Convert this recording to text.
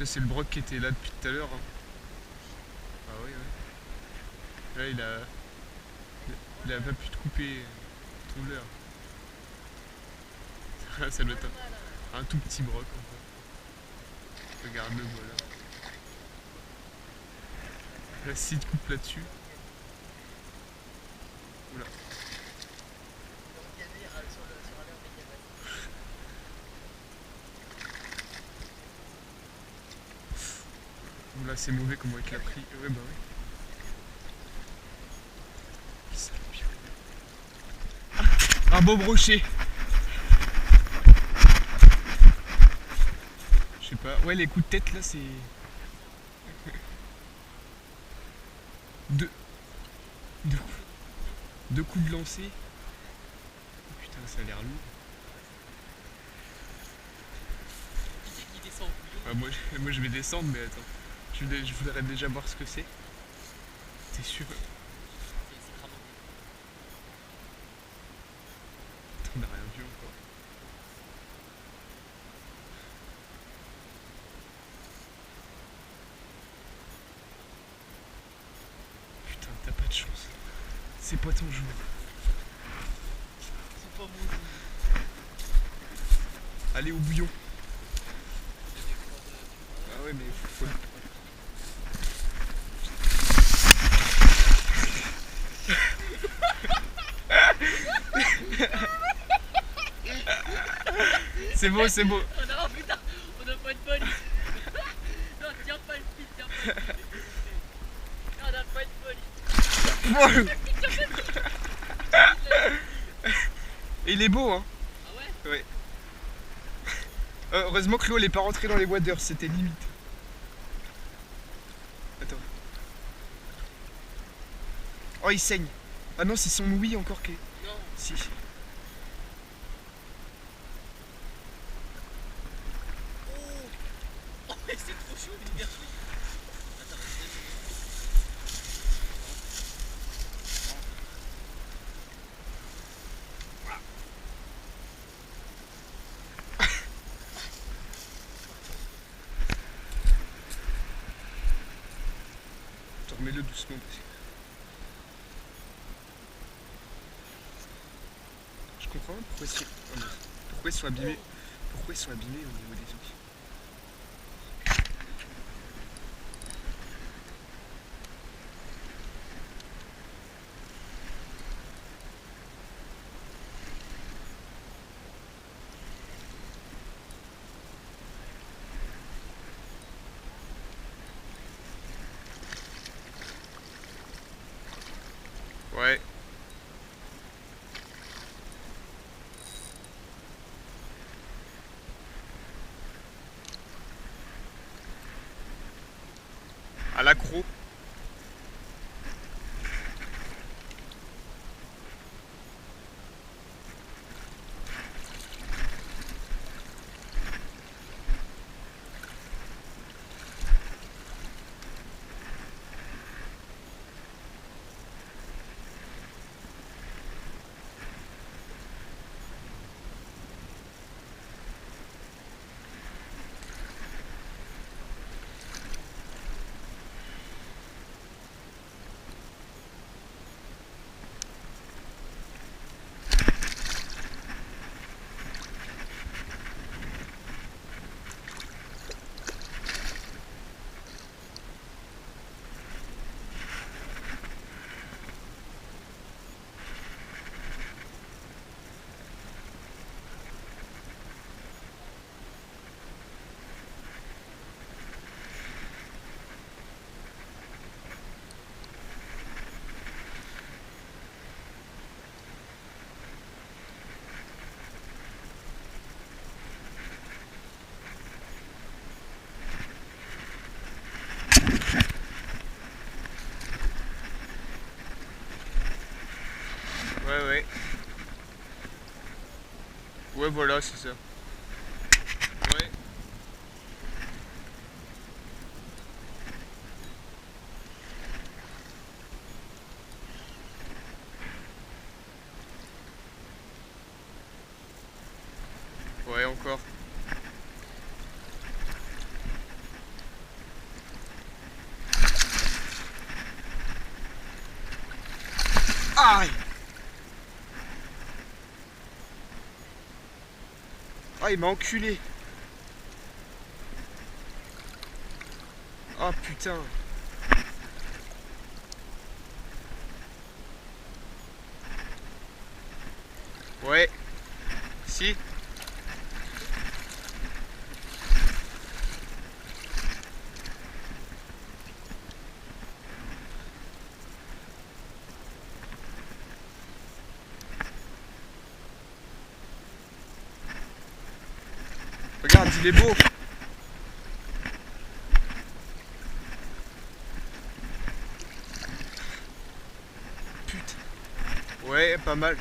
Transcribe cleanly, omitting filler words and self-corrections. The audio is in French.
Ça c'est le broc qui était là depuis tout à l'heure. Hein. Ah oui, ouais. Là il a pas pu te couper. Trouve-le. Ça doit être un tout petit broc encore. Regarde-le, voilà. Là si tu coupes là-dessus. Oula. Là c'est mauvais comment il l'a pris. Ouais bah oui. Un beau brochet. Je sais pas. Ouais les coups de tête là c'est. Deux. Deux coups. Deux coups de lancer. Oh, putain ça a l'air lourd. Ah, moi je vais descendre mais attends. Je voudrais déjà voir ce que c'est. T'es sûr? On n'a rien vu encore. Putain, t'as pas de chance. C'est pas ton jour. C'est pas mon jour. Allez au bouillon. Ah ouais mais faut... C'est beau, c'est beau. Oh putain, on a pas de bol ici. Non, tiens pas le fil, tiens pas le fil. Non, on a pas de bol ici. Et il est beau hein. Ah ouais? Ouais. Heureusement que l'eau elle est pas rentrée dans les waders, c'était limite. Attends. Oh il saigne. Ah non c'est son ouïe encore qui est... Non. Si. Oh, mais c'est trop chaud, les gars. Attends, Attends, remets-le doucement parce que... Je comprends pas pourquoi ils sont abîmés. Pourquoi ils sont abîmés au niveau des outils. Ouais. À l'accro. Ouais. Ouais, voilà, c'est ça. Ouais. Ouais, encore. Aïe. Ah, il m'a enculé. Oh putain. Ouais. Si. Regarde, il est beau. Putain. Ouais, pas mal.